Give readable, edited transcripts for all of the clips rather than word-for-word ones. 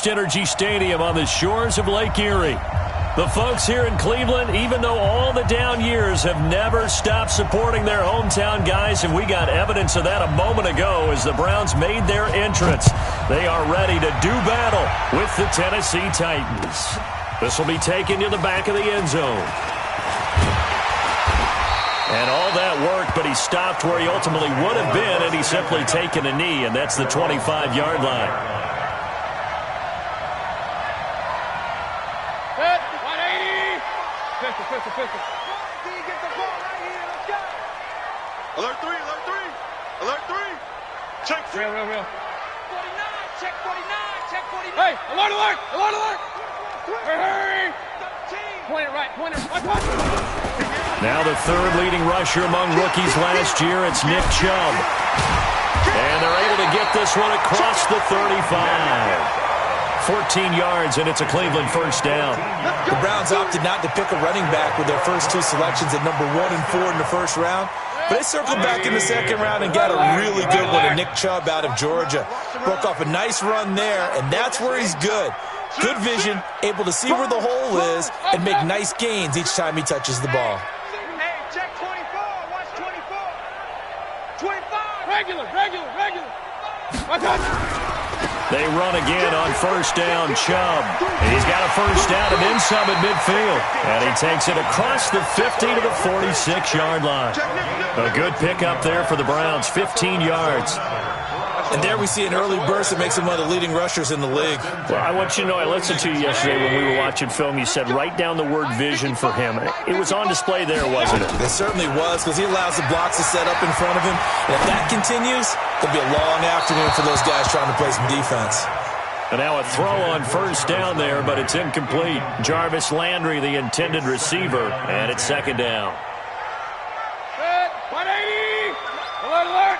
Energy Stadium on the shores of Lake Erie. The folks here in Cleveland, even though all the down years, have never stopped supporting their hometown guys, and we got evidence of that a moment ago as the Browns made their entrance. They are ready to do battle with the Tennessee Titans. This will be taken to the back of the end zone. And all that work, but he stopped where he ultimately would have been had he simply taken a knee, and that's the 25-yard line. Pistol. Get the ball right here. Let's go. Alert 3. Alert 3. Check. Real. 49. Check 49. Check 49. Hey, alert. Hurry. Point it right. Now the third leading rusher among rookies last year, it's Nick Chubb. And they're able to get this one across the 35. 14 yards, and it's a Cleveland first down. The Browns opted not to pick a running back with their first two selections at number 1 and 4 in the first round. But they circled back in the second round and got a really good one to Nick Chubb out of Georgia. Broke off a nice run there, and that's where he's good. Good vision, able to see where the hole is, and make nice gains each time he touches the ball. Hey, check 24. Watch 24. 25. Regular. Watch out. They run again on first down, Chubb. He's got a first down and then some at midfield. And he takes it across the 50 to the 46-yard line. A good pickup there for the Browns, 15 yards. And there we see an early burst that makes him one of the leading rushers in the league. Well, I want you to know, I listened to you yesterday when we were watching film. You said write down the word vision for him. It was on display there, wasn't it? It certainly was, because he allows the blocks to set up in front of him. And if that continues, it'll be a long afternoon for those guys trying to play some defense. And now a throw on first down there, but it's incomplete. Jarvis Landry, the intended receiver, and it's second down. 180! Alert!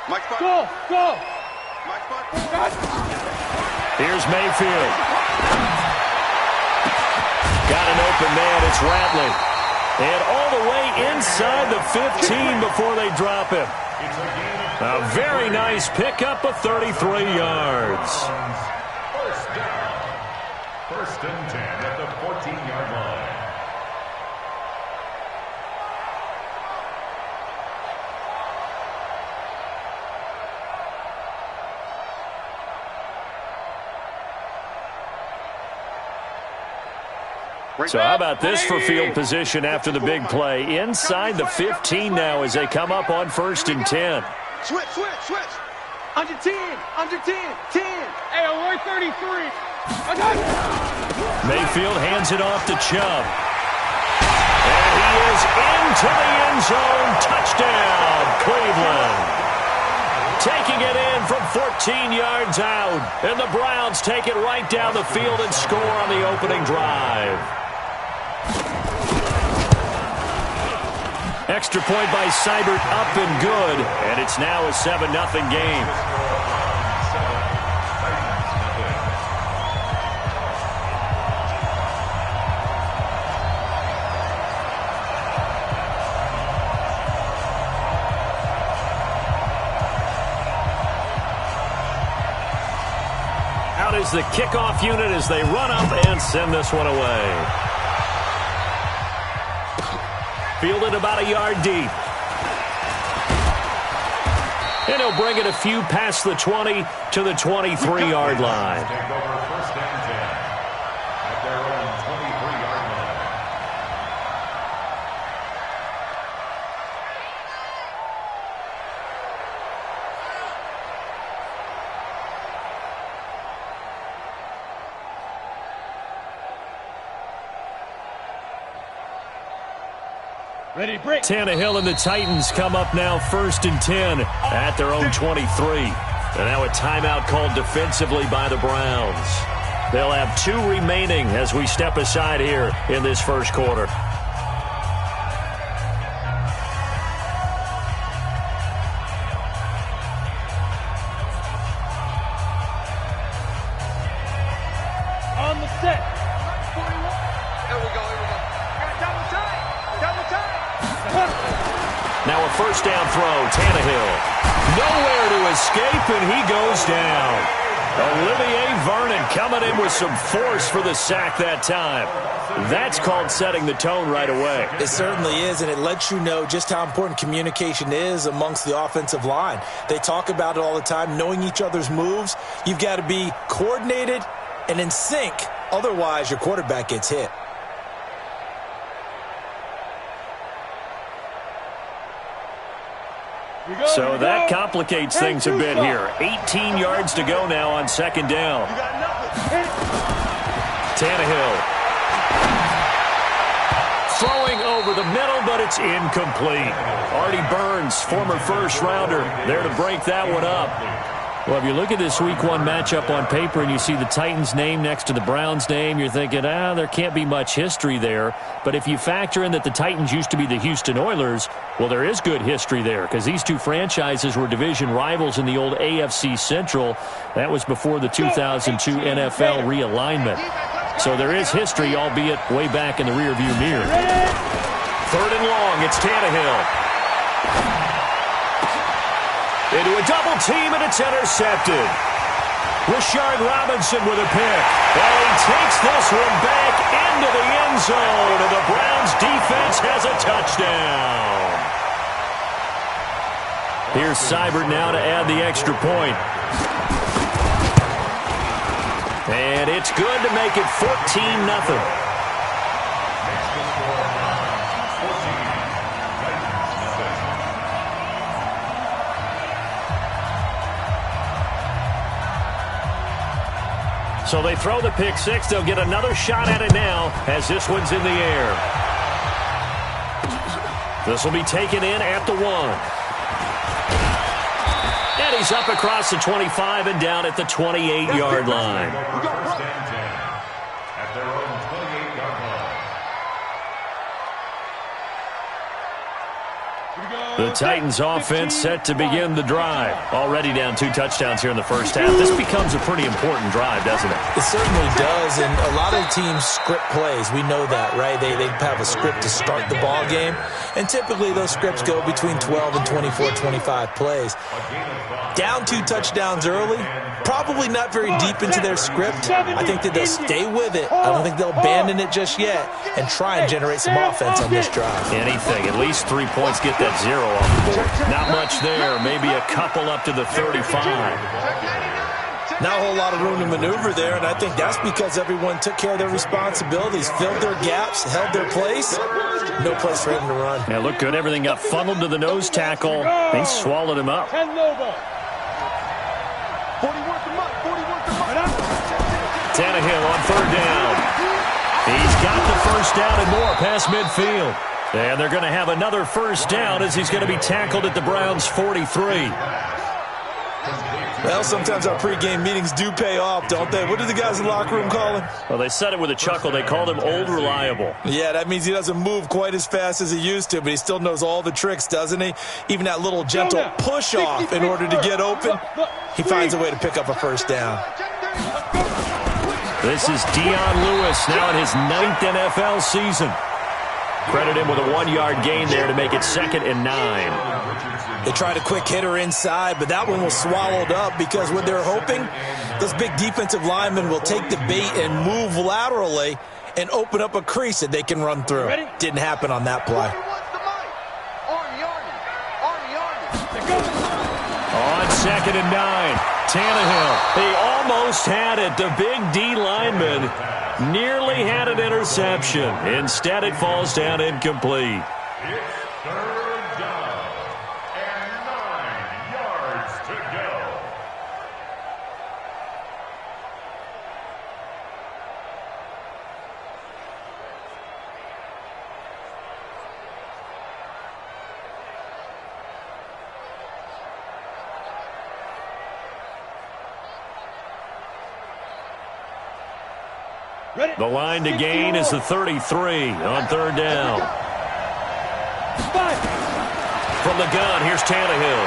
Mike Spot. Go! Mike Spot. Here's Mayfield. Got an open man. It's Ratley. And all the way inside the 15 before they drop him. A very nice pickup of 33 yards. First and 10 at the 14-yard line. So how about this for field position after the big play? Inside the 15 now as they come up on first and 10. Switch. Under 10. 10. Hey, alert 33. Mayfield hands it off to Chubb. And he is into the end zone. Touchdown, Cleveland. Taking it in from 14 yards out. And the Browns take it right down the field and score on the opening drive. Extra point by Seibert, up and good. And it's now a 7-0 game. Out is the kickoff unit as they run up and send this one away. Fielded about a yard deep. And he'll bring it a few past the 20 to the 23-yard line. Take over first and 10 at their own 23-yard line. Ready, break. Tannehill and the Titans come up now first and 10 at their own 23. And now a timeout called defensively by the Browns. They'll have 2 remaining as we step aside here in this first quarter. On the set. Here we go. Double time. Now a first down throw, Tannehill. Nowhere to escape, and he goes down. Olivier Vernon coming in with some force for the sack that time. That's called setting the tone right away. It certainly is, and it lets you know just how important communication is amongst the offensive line. They talk about it all the time, knowing each other's moves. You've got to be coordinated and in sync. Otherwise, your quarterback gets hit. So that complicates things a bit here. 18 yards to go now on second down. Tannehill throwing over the middle, but it's incomplete. Artie Burns, former first-rounder, there to break that one up. Well, if you look at this Week 1 matchup on paper and you see the Titans' name next to the Browns' name, you're thinking, there can't be much history there. But if you factor in that the Titans used to be the Houston Oilers, well, there is good history there because these two franchises were division rivals in the old AFC Central. That was before the 2002 NFL realignment. So there is history, albeit way back in the rearview mirror. Third and long, it's Tannehill. Into a double team, and it's intercepted. Rashard Robinson with a pick. Well, he takes this one back into the end zone, and the Browns defense has a touchdown. Here's Seibert now to add the extra point. And it's good to make it 14-0. So they throw the pick six. They'll get another shot at it now as this one's in the air. This will be taken in at the 1. And he's up across the 25 and down at the 28-yard line. First and 10 at their own 28-yard line. The Titans offense set to begin the drive. Already down 2 touchdowns here in the first half. This becomes a pretty important drive, doesn't it? It certainly does, and a lot of teams script plays. We know that, right? They have a script to start the ball game, and typically those scripts go between 12 and 24, 25 plays. Down 2 touchdowns early, probably not very deep into their script. I think that they'll stay with it. I don't think they'll abandon it just yet and try and generate some offense on this drive. Anything, at least 3 points, get that 0 off the board. Not much there, maybe a couple up to the 35. Not a whole lot of room to maneuver there, and I think that's because everyone took care of their responsibilities, filled their gaps, held their place. No place for him to run. Yeah, looked good. Everything got funneled to the nose tackle. They swallowed him up. Tannehill on third down. He's got the first down and more past midfield. And they're going to have another first down as he's going to be tackled at the Browns' 43. Well, sometimes our pregame meetings do pay off, don't they? What do the guys in the locker room call him? Well, they said it with a chuckle. They called him Old Reliable. Yeah, that means he doesn't move quite as fast as he used to, but he still knows all the tricks, doesn't he? Even that little gentle push-off in order to get open, he finds a way to pick up a first down. This is Dion Lewis now in his 9th NFL season. Credit him with a 1-yard gain there to make it 2nd and 9. They tried a quick hitter inside, but that one was swallowed up because what they're hoping, those big defensive linemen will take the bait and move laterally and open up a crease that they can run through. Didn't happen on that play. On 2nd and 9, Tannehill. He almost had it. The big D lineman nearly had an interception. Instead, it falls down incomplete. It's third down and 9 yards to go. The line to gain is the 33 on third down. From the gun, here's Tannehill.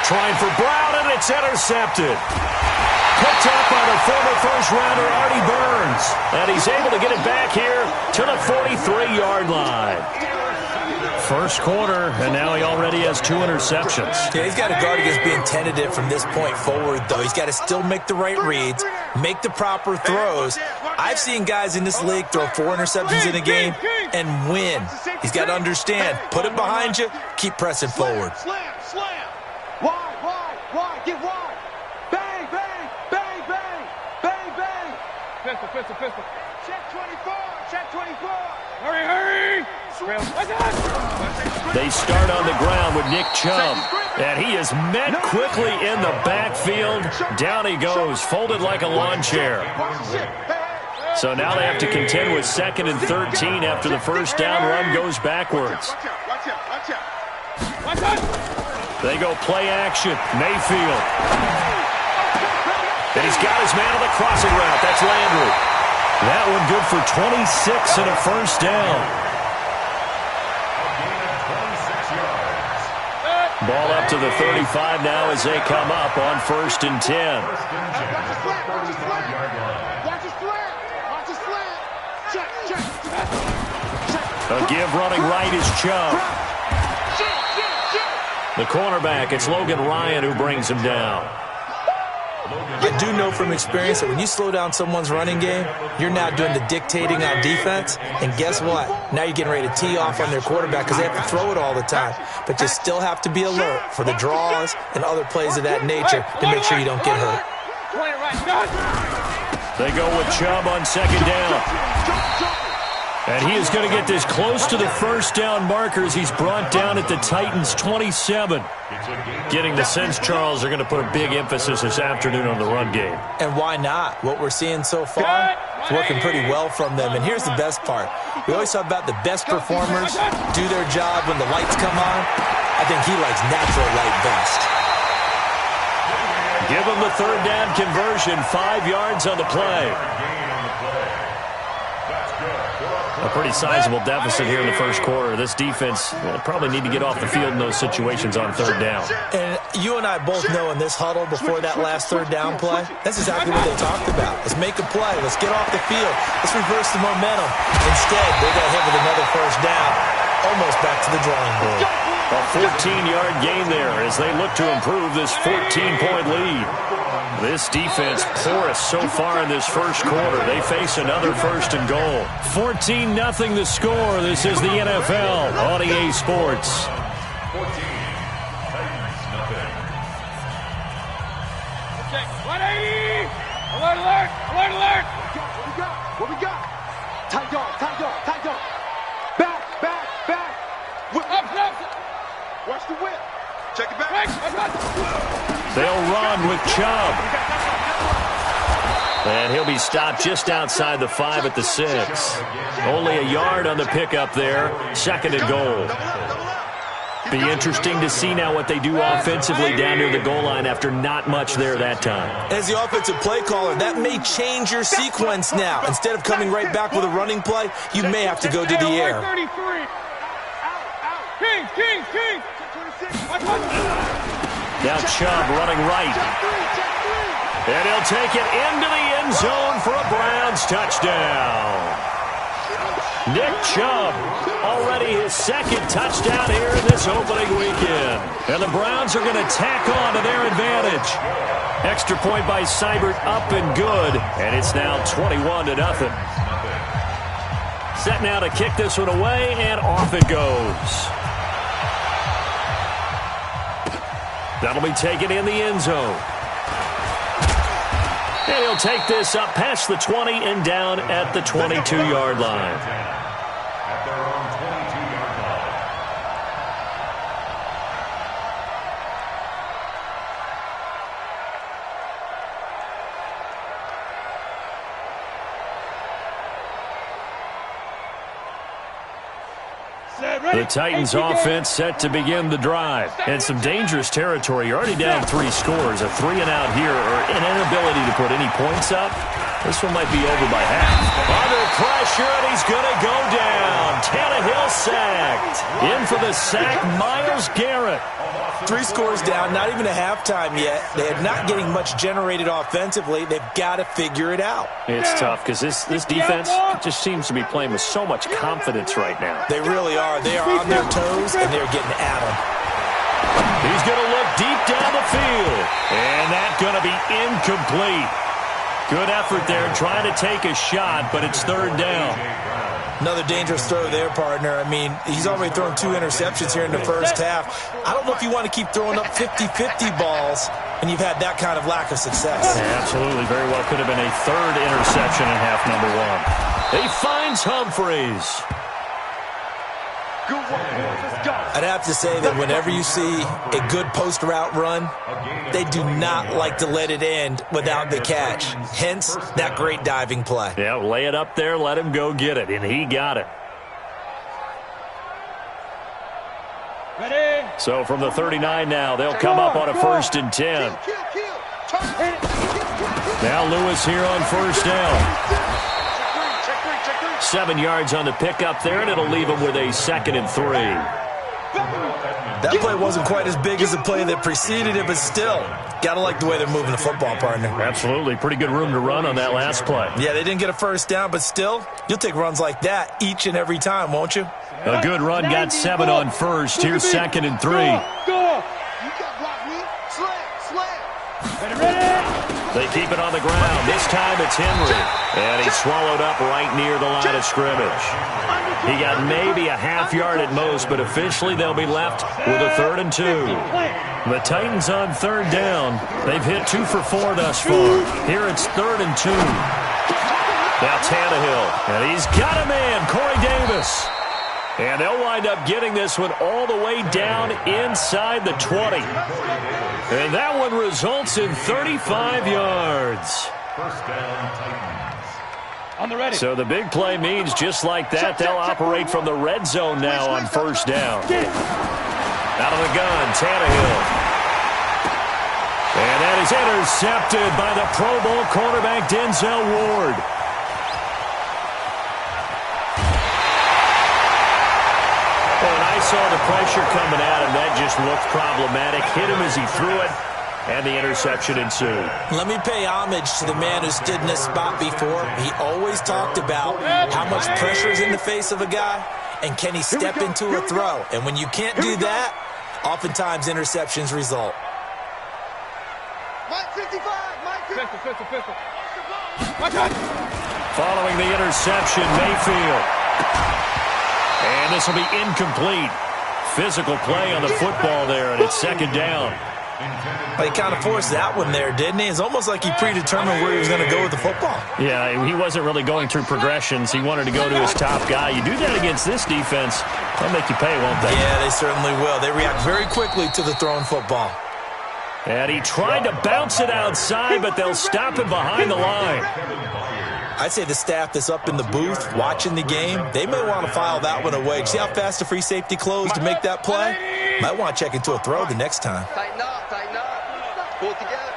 Trying for Brown, and it's intercepted. Picked up by the former first-rounder Artie Burns. And he's able to get it back here to the 43-yard line. First quarter, and now he already has 2 interceptions. Yeah, he's got to guard against being tentative from this point forward, though. He's got to still make the right reads, make the proper throws. I've seen guys in this league throw 4 interceptions in a game and win. He's got to understand, put it behind you, keep pressing forward. Slam. Wide. Get wide. Bang. Pistol. Check 24. Hurry. They start on the ground with Nick Chubb, and he is met quickly in the backfield. Down he goes, folded like a lawn chair. So now they have to contend with 2nd and 13 after the first down run goes backwards. Watch out. They go play action. Mayfield. And he's got his man on the crossing route. That's Landry. That one good for 26 and a first down. Ball up to the 35 now as they come up on 1st and 10. A give running right is Chubb. The cornerback, it's Logan Ryan who brings him down. I do know from experience that when you slow down someone's running game, you're now doing the dictating on defense. And guess what? Now you're getting ready to tee off on their quarterback because they have to throw it all the time. But you still have to be alert for the draws and other plays of that nature to make sure you don't get hurt. They go with Chubb on 2nd down. And he is going to get this close to the first down markers. He's brought down at the Titans' 27. Getting the sense, Charles, they're going to put a big emphasis this afternoon on the run game. And why not? What we're seeing so far is working pretty well from them. And here's the best part. We always talk about the best performers do their job when the lights come on. I think he likes natural light best. Give him the 3rd down conversion, 5 yards on the play. A pretty sizable deficit here in the first quarter. This defense probably need to get off the field in those situations on 3rd down. And you and I both know in this huddle before that last 3rd down play, that's exactly what they talked about. Let's make a play. Let's get off the field. Let's reverse the momentum. Instead, they got hit with another first down. Almost back to the drawing board. A 14-yard gain there as they look to improve this 14-point lead. This defense porous so far in this first quarter. They face another 1st and goal. 14-0 the score. This is the NFL on EA Sports. 14. Titans, nothing. Check. 180. Alert. What we got? Tight dog. Back. Whip. Watch the whip. Check it back. They'll run with Chubb. And he'll be stopped just outside the 5 at the 6. Only a yard on the pickup there. 2nd and goal. Be interesting to see now what they do offensively down near the goal line after not much there that time. As the offensive play caller, that may change your sequence now. Instead of coming right back with a running play, you may have to go to the air. King. Now Chubb running right. And he'll take it into the end zone for a Browns touchdown. Nick Chubb, already his 2nd touchdown here in this opening weekend. And the Browns are going to tack on to their advantage. Extra point by Seibert up and good. And it's now 21-0. Set now to kick this one away, and off it goes. That'll be taken in the end zone. And he'll take this up past the 20 and down at the 22-yard line. At their own 22-yard line. The Titans offense set to begin the drive. And some dangerous territory. You're already down 3 scores. A 3-and-out here, or an inability to put any points up. This one might be over by half. Under pressure, and he's going to go down. Tannehill sacked. In for the sack, Myles Garrett. 3 scores down, not even a halftime yet. They're not getting much generated offensively. They've got to figure it out. It's tough because this defense just seems to be playing with so much confidence right now. They really are. They are on their toes, and they're getting at them. He's going to look deep down the field. And that's going to be incomplete. Good effort there trying to take a shot, but it's 3rd down. Another dangerous throw there, partner. I mean, he's already thrown 2 interceptions here in the first half. I don't know if you want to keep throwing up 50-50 balls when you've had that kind of lack of success. Yeah, absolutely. Very well could have been a 3rd interception in half number 1. He finds Humphreys. I'd have to say that whenever you see a good post route run, they do not like to let it end without the catch. Hence, that great diving play. Yeah, lay it up there, let him go get it, and he got it. Ready? So from the 39 now, they'll come up on a 1st and 10. Now Lewis here on 1st down. 7 yards on the pickup there, and it'll leave him with a 2nd and 3. That play wasn't quite as big as the play that preceded it, but still, got to like the way they're moving the football, partner. Absolutely. Pretty good room to run on that last play. Yeah, they didn't get a 1st down, but still, you'll take runs like that each and every time, won't you? A good run, got 7 on 1st. Here's 2nd and 3. Go. You got block me. Slam. Ready. They keep it on the ground. This time it's Henry. And he's swallowed up right near the line of scrimmage. He got maybe a half yard at most, but officially they'll be left with a 3rd and 2. The Titans on 3rd down. They've hit 2 for 4 thus far. Here it's 3rd and 2. Now Tannehill. And he's got a man, Corey Davis. And they'll wind up getting this one all the way down inside the 20. And that one results in 35 yards. 1st down, Titans. On the ready. So the big play means just like that, they'll operate from the red zone now on 1st down. Out of the gun, Tannehill. And that is intercepted by the Pro Bowl quarterback Denzel Ward. When I saw the pressure coming at him, that just looked problematic. Hit him as he threw it, and the interception ensued. Let me pay homage to the man who stood in this spot before. He always talked about how much pressure is in the face of a guy, and can he step into a throw. And when you can't do that, oftentimes interceptions result. Mike 55. Mike 55. Following the interception, Mayfield. And this will be incomplete. Physical play on the football there, and it's 2nd down. He kind of forced that one there, didn't he? It's almost like he predetermined where he was going to go with the football. Yeah, he wasn't really going through progressions. He wanted to go to his top guy. You do that against this defense, they'll make you pay, won't they? Yeah, they certainly will. They react very quickly to the thrown football. And he tried to bounce it outside, but they'll stop him behind the line. I'd say the staff that's up in the booth watching the game, they may want to file that one away. See how fast the free safety closed to make that play? Might want to check into a throw the next time. Tighten up. Pull it together.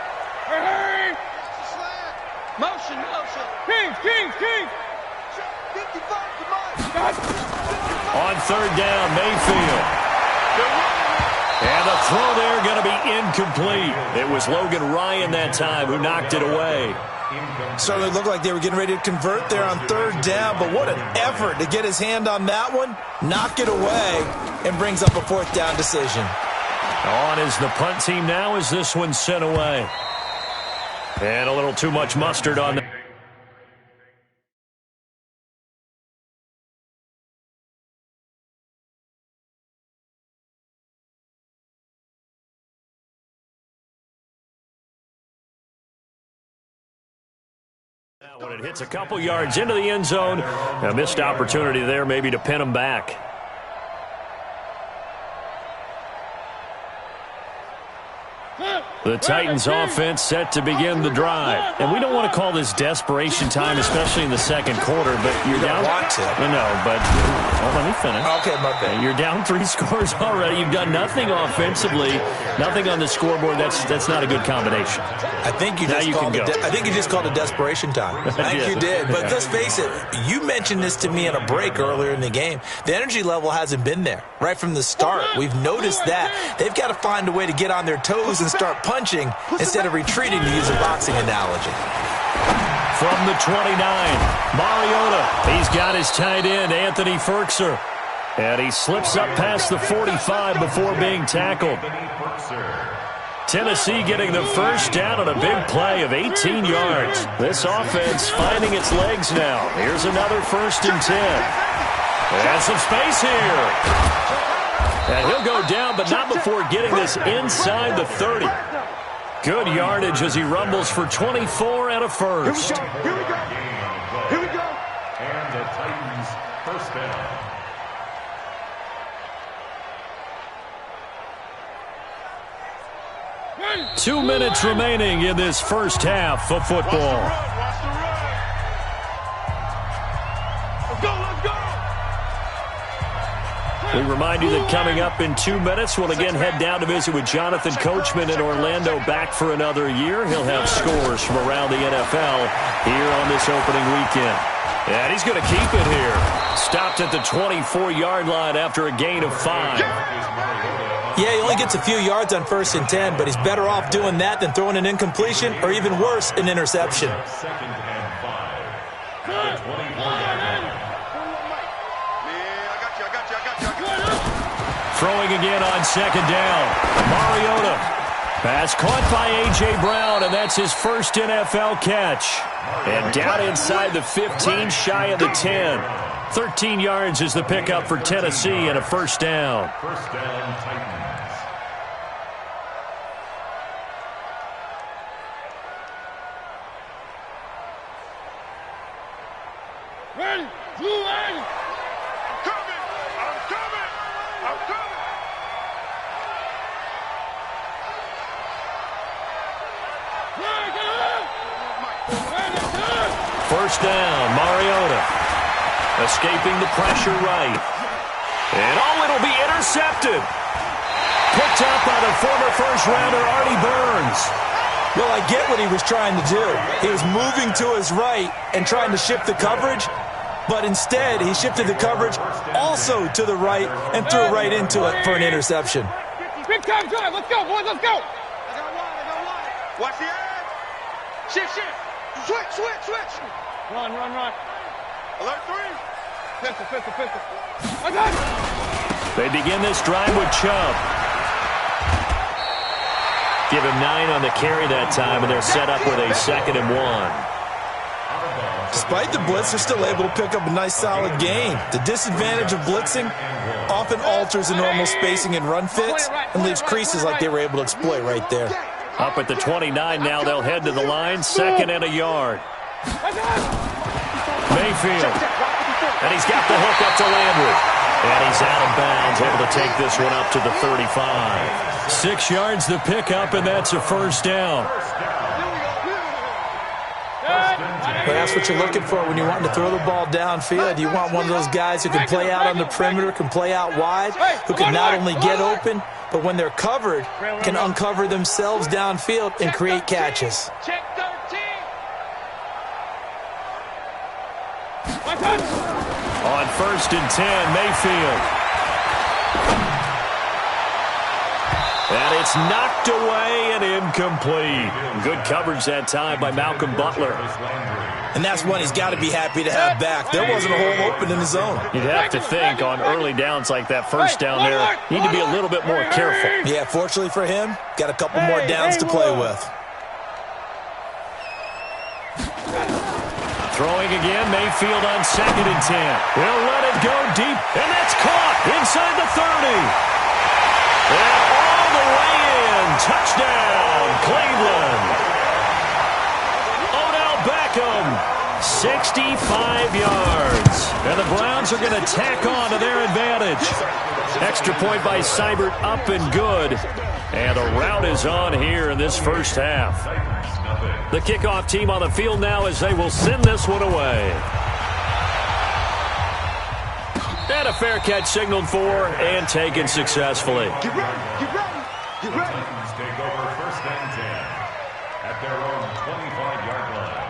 Hey! Motion. Kings. 55 to Mike. On 3rd down, Mayfield. And the throw there going to be incomplete. It was Logan Ryan that time who knocked it away. Certainly looked like they were getting ready to convert there on 3rd down, but what an effort to get his hand on that one, knock it away, and brings up a 4th down decision. On is the punt team now as this one's sent away. And a little too much mustard on the... When it hits a couple yards into the end zone, a missed opportunity there maybe to pin them back. The Titans offense set to begin the drive. And we don't want to call this desperation time, especially in the second quarter, but you're down. Want to. No, but let me finish. Okay, my bad. You're down 3 scores already. You've done nothing offensively, nothing on the scoreboard. That's not a good combination. I think you just called it desperation time. I think you did. But let's face it, you mentioned this to me in a break earlier in the game. The energy level hasn't been there right from the start. We've noticed that. They've got to find a way to get on their toes and start punching instead of retreating, to use a boxing analogy. From the 29, Mariota. He's got his tight end, Anthony Firkser. And he slips up past the 45 before being tackled. Tennessee getting the first down on a big play of 18 yards. This offense finding its legs now. Here's another 1st and 10. And some space here. And he'll go down, but not before getting this inside the 30. Good yardage as he rumbles for 24 and a first. Here we go. And the Titans first down. Hey. 2 minutes remaining in this first half of football. Watch the run. Let's go. We remind you that coming up in 2 minutes, we'll again head down to visit with Jonathan Coachman in Orlando, back for another year. He'll have scores from around the NFL here on this opening weekend. And he's going to keep it here. Stopped at the 24-yard line after a gain of 5. Yeah, he only gets a few yards on 1st and 10, but he's better off doing that than throwing an incompletion or even worse, an interception. 2nd and 5. At the 24-yard line. Throwing again on 2nd down. Mariota. Pass caught by A.J. Brown, and that's his first NFL catch. And down inside the 15, shy of the 10. 13 yards is the pickup for Tennessee and a first down. First down, Titans. Ready? Blue line. I'm coming. First down, Mariota. Escaping the pressure right. And it'll be intercepted. Picked up by the former first-rounder, Artie Burns. Well, I get what he was trying to do. He was moving to his right and trying to shift the coverage, but instead he shifted the coverage also to the right and threw right into it for an interception. Big time drive. Let's go, boys. Let's go. I got wide. Watch the edge. Shift. Switch. Run. Alert 3. Pistol. I got it. They begin this drive with Chubb. Give him 9 on the carry that time, and they're set up with a 2nd and 1. Despite the blitz, they're still able to pick up a nice, solid gain. The disadvantage of blitzing often alters the normal spacing and run fits and leaves creases like they were able to exploit right there. Up at the 29 now, they'll head to the line, 2nd and a yard. Mayfield. And he's got the hook up to Landry. And he's out of bounds, able to take this one up to the 35. 6 yards the pickup, and that's a first down. But that's what you're looking for when you want to throw the ball downfield. You want one of those guys who can play out on the perimeter, can play out wide, who can not only get open, but when they're covered, can uncover themselves downfield and create catches. Check 13. On 1st and 10, Mayfield. And it's knocked away and incomplete. Good coverage that time by Malcolm Butler. And that's one he's got to be happy to have back. There wasn't a hole open in the zone. You'd have to think on early downs like that first down there, need to be a little bit more careful. Yeah, fortunately for him, got a couple more downs to play with. Throwing again, Mayfield on 2nd and 10. He'll let it go deep, and that's caught inside the 30. And all the way in. Touchdown, Cleveland. Odell Beckham, 65 yards. And the Browns are going to tack on to their advantage. Extra point by Seibert, up and good. And a rout is on here in this first half. The kickoff team on the field now as they will send this one away. And a fair catch signaled for and taken successfully. Get ready, get ready, get ready. Titans take over 1st and 10 at their own 25-yard line.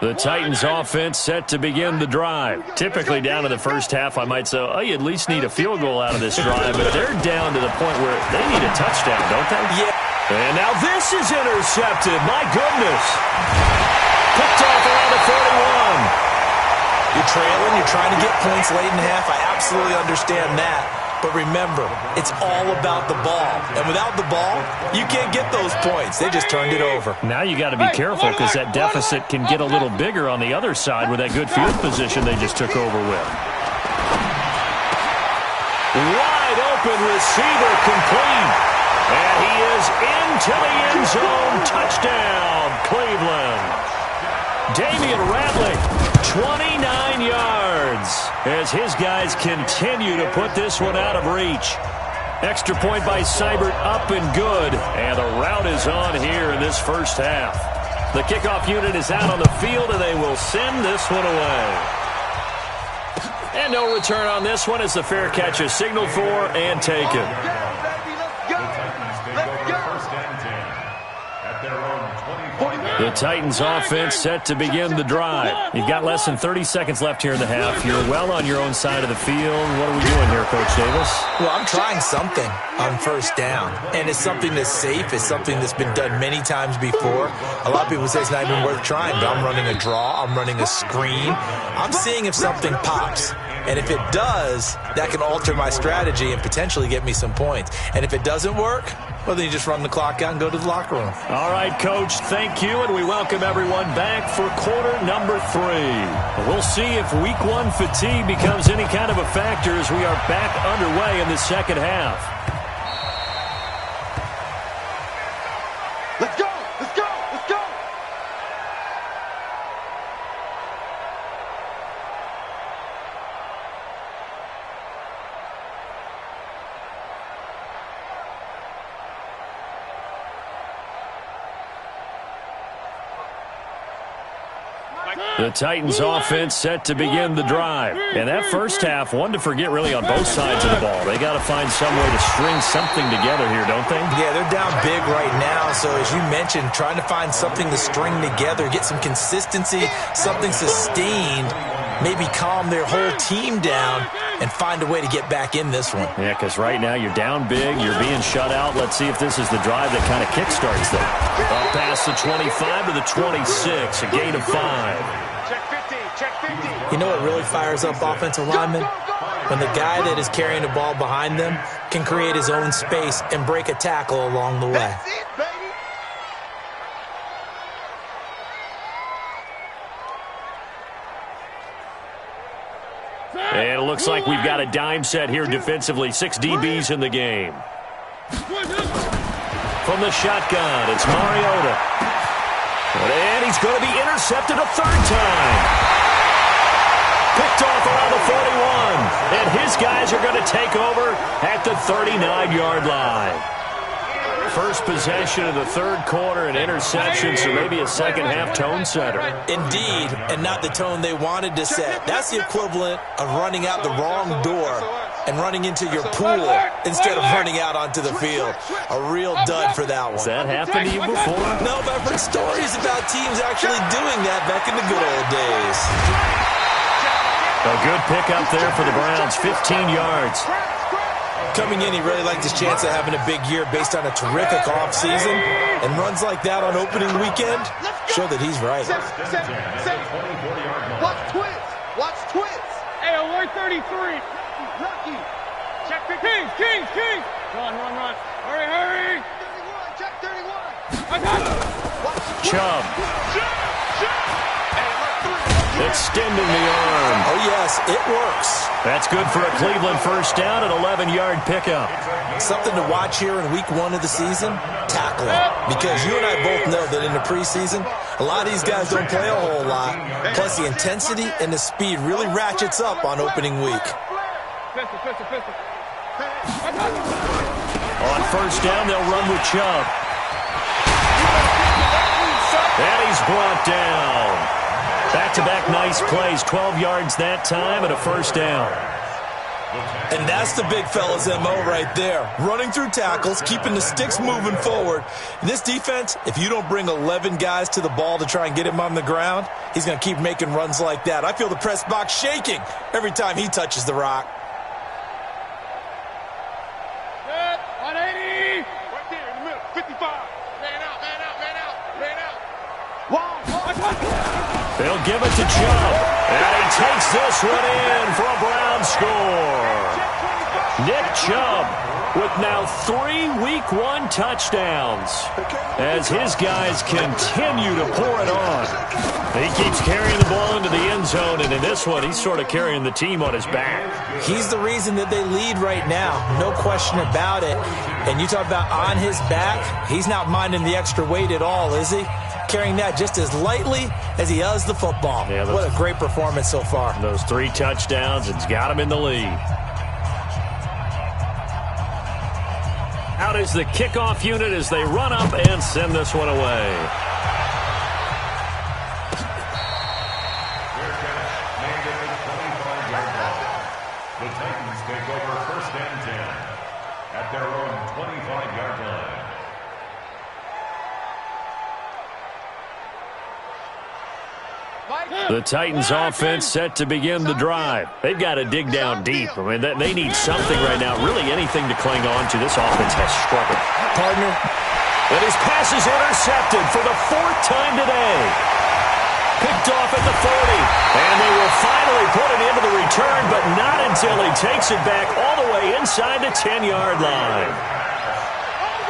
The Titans offense set to begin the drive. Typically down to the first half, I might say, oh, you at least need a field goal out of this drive, but they're down to the point where they need a touchdown, don't they? Yeah. And now this is intercepted. My goodness. Picked off around the 41. You're trailing. You're trying to get points late in the half. I absolutely understand that. But remember, it's all about the ball. And without the ball, you can't get those points. They just turned it over. Now you got to be careful because that deficit can get a little bigger on the other side with that good field position they just took over with. Wide open receiver complete. And he is into the end zone. Touchdown, Cleveland. Damian Ratley, 29 yards, as his guys continue to put this one out of reach. Extra point by Seibert, up and good. And the rout is on here in this first half. The kickoff unit is out on the field, and they will send this one away. And no return on this one as the fair catch is signaled for and taken. The Titans offense set to begin the drive. You've got less than 30 seconds left here in the half. You're well on your own side of the field. What are we doing here, Coach Davis? Well, I'm trying something on first down, and it's something that's safe. It's something that's been done many times before. A lot of people say it's not even worth trying, but I'm running a draw. I'm running a screen. I'm seeing if something pops. And if it does, that can alter my strategy and potentially get me some points. And if it doesn't work, well, then you just run the clock out and go to the locker room. All right, Coach, thank you, and we welcome everyone back for quarter number 3. We'll see if week 1 fatigue becomes any kind of a factor as we are back underway in the second half. Let's go, let's go, let's go. The Titans offense set to begin the drive. And that first half, one to forget really on both sides of the ball. They got to find some way to string something together here, don't they? Yeah, they're down big right now. So as you mentioned, trying to find something to string together, get some consistency, something sustained, maybe calm their whole team down and find a way to get back in this one. Yeah, because right now you're down big, you're being shut out. Let's see if this is the drive that kind of kickstarts them. Up past the 25 to the 26, a gain of 5. Check 50, check 50. You know what really fires up offensive linemen? When the guy that is carrying the ball behind them can create his own space and break a tackle along the way. That's it, baby. And it looks like we've got a dime set here defensively. 6 DBs in the game. From the shotgun, it's Mariota. And he's going to be intercepted a third time. Picked off around the 41. And his guys are going to take over at the 39-yard line. First possession of the third quarter, an interception, so maybe a second-half tone setter. Indeed, and not the tone they wanted to set. That's the equivalent of running out the wrong door and running into your pool instead of running out onto the field. A real dud for that one. Has that happened to you before? No, but I've heard stories about teams actually doing that back in the good old days. A good pickup there for the Browns, 15 yards. Coming in, he really liked his chance of having a big year based on a terrific offseason, and runs like that on opening weekend show that he's right. Watch twits. Watch twits. Hey, alert 33. Lucky. Check 15. Kings. Run. Hurry. 31. Check 31. I got it. Chubb. Hey, alert 3. extending the arm. Oh, yes, it works. That's good for a Cleveland first down, an 11-yard pickup. Something to watch here in week 1 of the season, tackling. Because you and I both know that in the preseason, a lot of these guys don't play a whole lot. Plus, the intensity and the speed really ratchets up on opening week. On first down, they'll run with Chubb. And he's brought down. Back-to-back nice plays, 12 yards that time and a first down. And that's the big fella's MO right there. Running through tackles, keeping the sticks moving forward. In this defense, if you don't bring 11 guys to the ball to try and get him on the ground, he's going to keep making runs like that. I feel the press box shaking every time he touches the rock. 180. Right there in the middle. 55. Man out, man out, man out, man out. They'll give it to Chubb. And he takes this one in for a Brown score. Nick Chubb with now 3 Week 1 touchdowns as his guys continue to pour it on. He keeps carrying the ball into the end zone, and in this one, he's sort of carrying the team on his back. He's the reason that they lead right now. No question about it. And you talk about on his back, he's not minding the extra weight at all, is he? Carrying that just as lightly as he does the football. Yeah, what a great performance so far. Those 3 touchdowns, it's got him in the lead. Out is the kickoff unit as they run up and send this one away. The Titans take over first and 10 at their own 25-yard line. The Titans offense set to begin the drive. They've got to dig down deep. I mean, they need something right now, really anything to cling on to. This offense has struggled. Partner. And his pass is intercepted for the 4th time today. Picked off at the 40. And they will finally put it into the return, but not until he takes it back all the way inside the 10-yard line.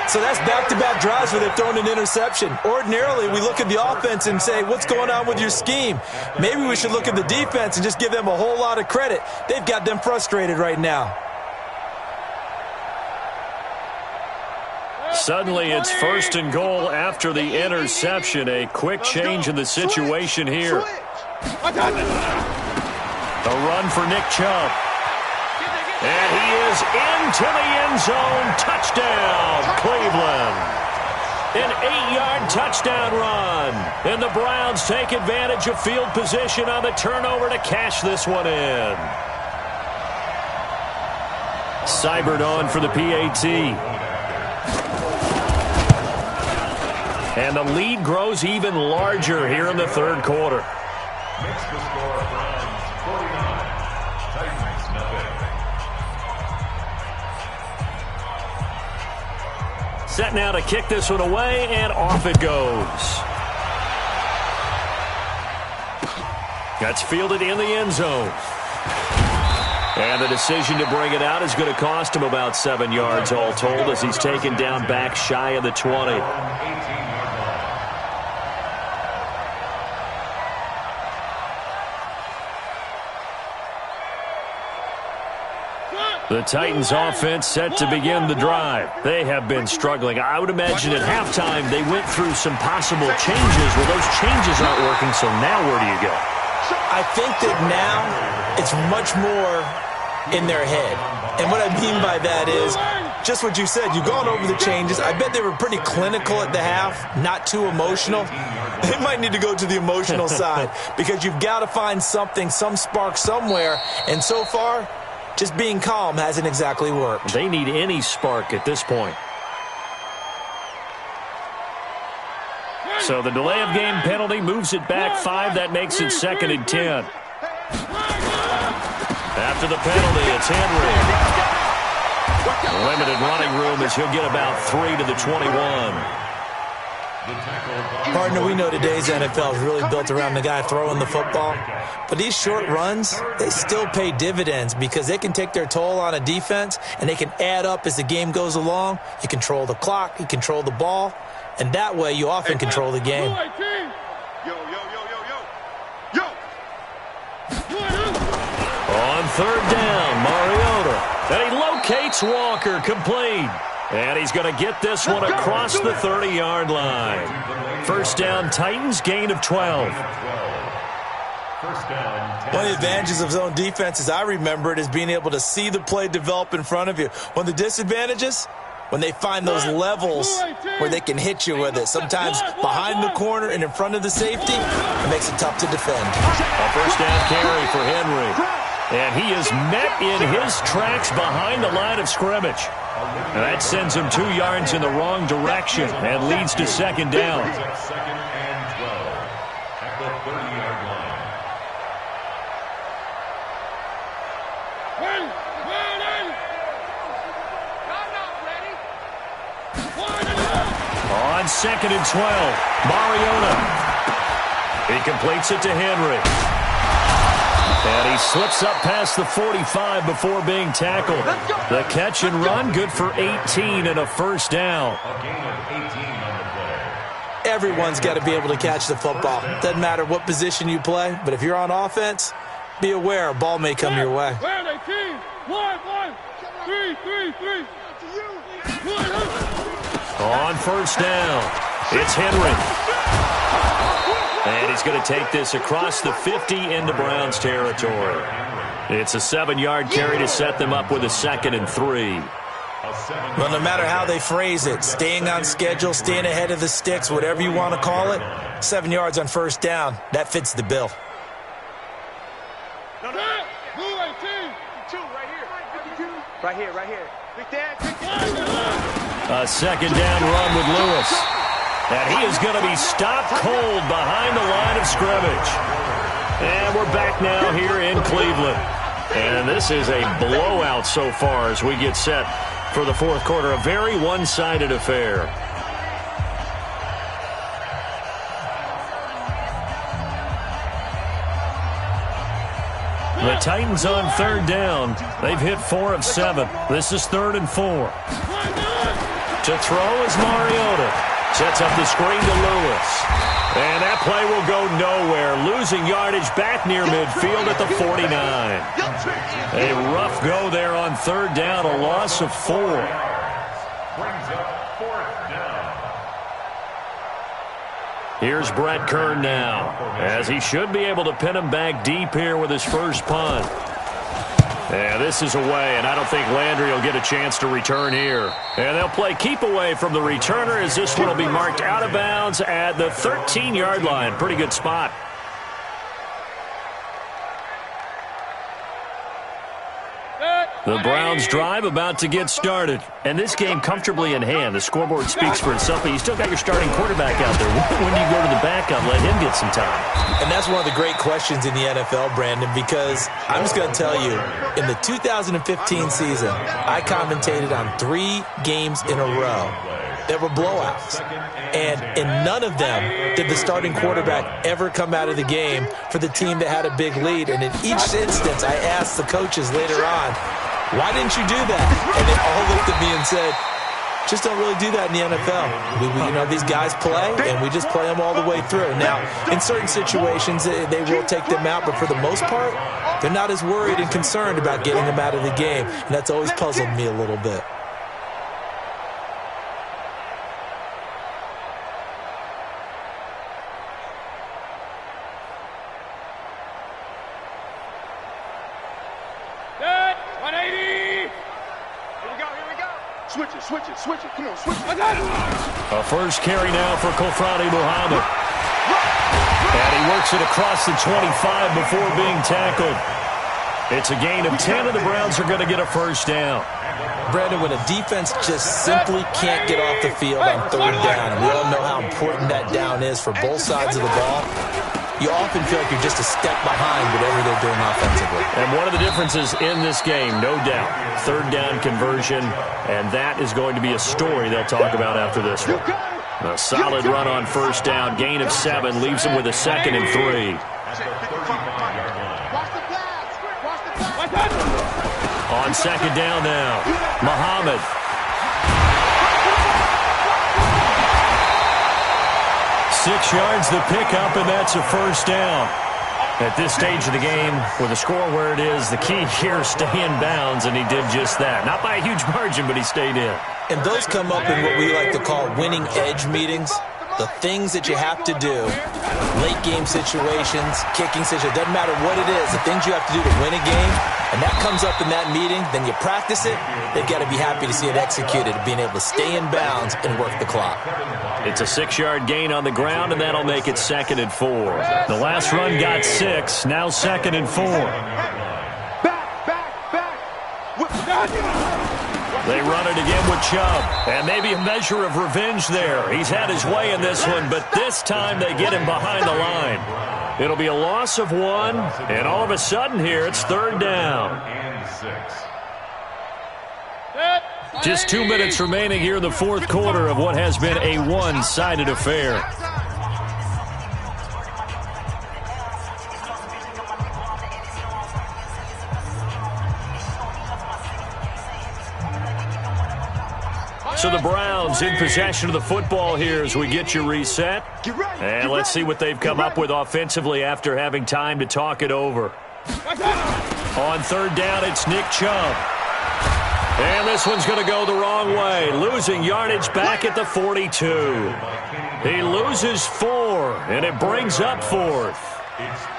So that's back-to-back drives where they've thrown an interception. Ordinarily, we look at the offense and say, what's going on with your scheme? Maybe we should look at the defense and just give them a whole lot of credit. They've got them frustrated right now. Suddenly, it's 1st and goal after the interception. A quick change in the situation here. A run for Nick Chubb. And he is into the end zone. Touchdown, Cleveland. An 8-yard touchdown run. And the Browns take advantage of field position on the turnover to cash this one in. Seibert on for the PAT. And the lead grows even larger here in the 3rd quarter. Makes the score Browns 49, Titans nothing. Set now to kick this one away, and off it goes. That's fielded in the end zone. And the decision to bring it out is going to cost him about 7 yards all told as he's taken down back shy of the 20. The Titans offense set to begin the drive. They have been struggling. I would imagine at halftime they went through some possible changes. Well, those changes aren't working, so now where do you go? I think that now it's much more in their head. And what I mean by that is just what you said. You've gone over the changes. I bet they were pretty clinical at the half, not too emotional. They might need to go to the emotional side because you've got to find something, some spark somewhere. And so far, just being calm hasn't exactly worked. They need any spark at this point. So the delay of game penalty moves it back 5. That makes it 2nd and 10. After the penalty, it's Henry. Limited running room as he'll get about 3 to the 21. Partner, we know today's NFL is really built around the guy throwing the football. But these short runs, they still pay dividends because they can take their toll on a defense and they can add up as the game goes along. You control the clock, you control the ball, and that way you often control the game. Yo, yo, yo, yo, yo. Yo. On third down, Mariota. And he locates Walker, complete. And he's going to get this one across the 30-yard line. First down, Titans, gain of 12. One of the advantages of zone defense, as I remember it, is being able to see the play develop in front of you. One of the disadvantages, when they find those levels where they can hit you with it. Sometimes behind the corner and in front of the safety, it makes it tough to defend. A first down carry for Henry. And he is met in his tracks behind the line of scrimmage. And that sends him 2 yards in the wrong direction and leads to second down. Second and 12 at the 30-yard line. On second and 12, Mariota. He completes it to Henry. And he slips up past the 45 before being tackled. The catch and run, good for 18 and a first down. A gain of 18 on the play. Everyone's got to be able to catch the football. Doesn't matter what position you play, but if you're on offense, be aware a ball may come your way. Where are they, team? 1, 3, 3, 3. On first down, it's Henry. And he's going to take this across the 50 into Browns territory. It's a 7-yard carry to set them up with a second and 3. Well, no matter how they phrase it, staying on schedule, staying ahead of the sticks, whatever you want to call it, 7 yards on first down, that fits the bill. Right here. Big Dad. A second down run with Lewis. And he is going to be stopped cold behind the line of scrimmage. And we're back now here in Cleveland. And this is a blowout so far as we get set for the fourth quarter. A very one-sided affair. The Titans on third down. They've hit 4 of 7. This is 3rd and 4. To throw is Mariota. Sets up the screen to Lewis. And that play will go nowhere. Losing yardage back near midfield at the 49. A rough go there on third down. A loss of 4. Brings up 4th down. Here's Brett Kern now, as he should be able to pin him back deep here with his first punt. Yeah, this is away, and I don't think Landry will get a chance to return here. And they'll play keep away from the returner as this one will be marked out of bounds at the 13-yard line. Pretty good spot. The Browns drive about to get started. And this game comfortably in hand. The scoreboard speaks for itself, but you still got your starting quarterback out there. When do you go to the backup, let him get some time? And that's one of the great questions in the NFL, Brandon, because I'm just going to tell you, in the 2015 season, I commentated on 3 games in a row that were blowouts. And in none of them did the starting quarterback ever come out of the game for the team that had a big lead. And in each instance, I asked the coaches later on, why didn't you do that? And they all looked at me and said, just don't really do that in the NFL. These guys play, and we just play them all the way through. Now, in certain situations, they will take them out, but for the most part, they're not as worried and concerned about getting them out of the game. And that's always puzzled me a little bit. Switch it. Come on, switch it. A first carry now for Kofrani Muhammad. And he works it across the 25 before being tackled. It's a gain of 10, and the Browns are going to get a first down. Brandon, when a defense just simply can't get off the field on third down, and we all know how important that down is for both sides of the ball, you often feel like you're just a step behind whatever they're doing offensively. And one of the differences in this game, no doubt, third down conversion, and that is going to be a story they'll talk about after this one. A solid run on first down, gain of 7, leaves them with a second and 3. On second down now, Muhammad. Six yards the pickup, and that's a first down. At this stage of the game, with the score where it is, the key here is stay in bounds, and he did just that. Not by a huge margin, but he stayed in. And those come up in what we like to call winning edge meetings. The things that you have to do, late game situations, kicking situations, doesn't matter what it is, the things you have to do to win a game, and that comes up in that meeting, then you practice it, they've got to be happy to see it executed, being able to stay in bounds and work the clock. It's a 6-yard gain on the ground, and that'll make it 2nd and 4. The last run got 6, now 2nd and 4. They run it again with Chubb, and maybe a measure of revenge there. He's had his way in this one, but this time they get him behind the line. It'll be a loss of 1, and all of a sudden here it's 3rd down. Just 2 minutes remaining here in the 4th quarter of what has been a one-sided affair. So the Browns in possession of the football here as we get you reset. And let's see what they've come up with offensively after having time to talk it over. On 3rd down, it's Nick Chubb. And this one's going to go the wrong way, losing yardage back at the 42. He loses 4, and it brings up 4th.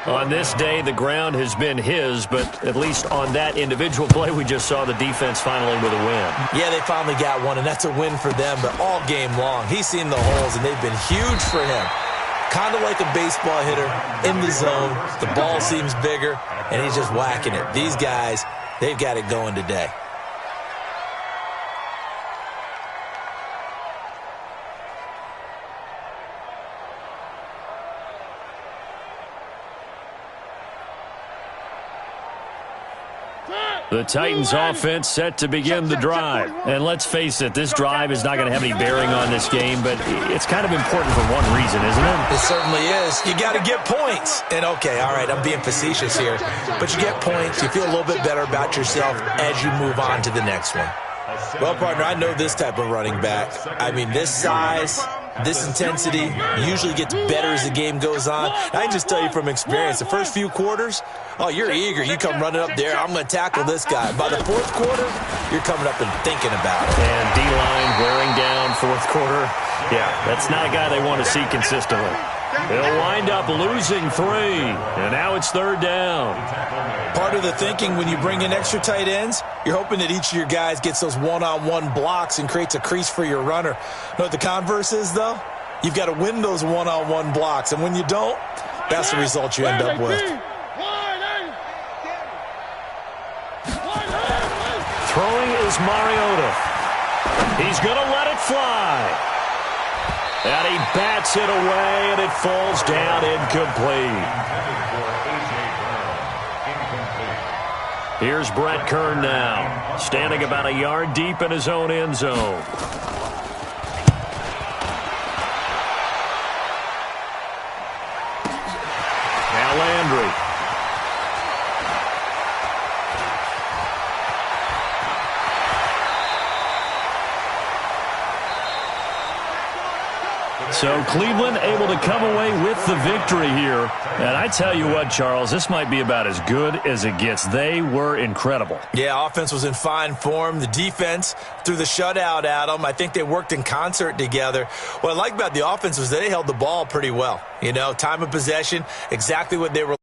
On this day, the ground has been his, but at least on that individual play, we just saw the defense finally with a win. Yeah, they finally got one, and that's a win for them, but all game long, he's seen the holes, and they've been huge for him. Kind of like a baseball hitter in the zone. The ball seems bigger, and he's just whacking it. These guys, they've got it going today. The Titans offense set to begin the drive. And let's face it, this drive is not going to have any bearing on this game, but it's kind of important for one reason, isn't it? It certainly is. You got to get points. And okay, all right, I'm being facetious here, but you get points, you feel a little bit better about yourself as you move on to the next one. Well, partner, I know this type of running back. I mean, this size, this intensity usually gets better as the game goes on. I can just tell you from experience, the first few quarters, oh, you're eager. You come running up there, I'm going to tackle this guy. By the 4th quarter, you're coming up and thinking about it. And D-line wearing down 4th quarter. Yeah, that's not a guy they want to see consistently. They'll wind up losing 3, and now it's 3rd down. Part of the thinking when you bring in extra tight ends, you're hoping that each of your guys gets those one-on-one blocks and creates a crease for your runner. Know what the converse is, though? You've got to win those one-on-one blocks, and when you don't, that's the result you end up with. Throwing is Mariota. He's going to let it fly. And he bats it away, and it falls down incomplete. Here's Brett Kern now, standing about a yard deep in his own end zone. Now Landry. So Cleveland able to come away with the victory here. And I tell you what, Charles, this might be about as good as it gets. They were incredible. Yeah, offense was in fine form. The defense threw the shutout at them. I think they worked in concert together. What I like about the offense was they held the ball pretty well. You know, time of possession, exactly what they were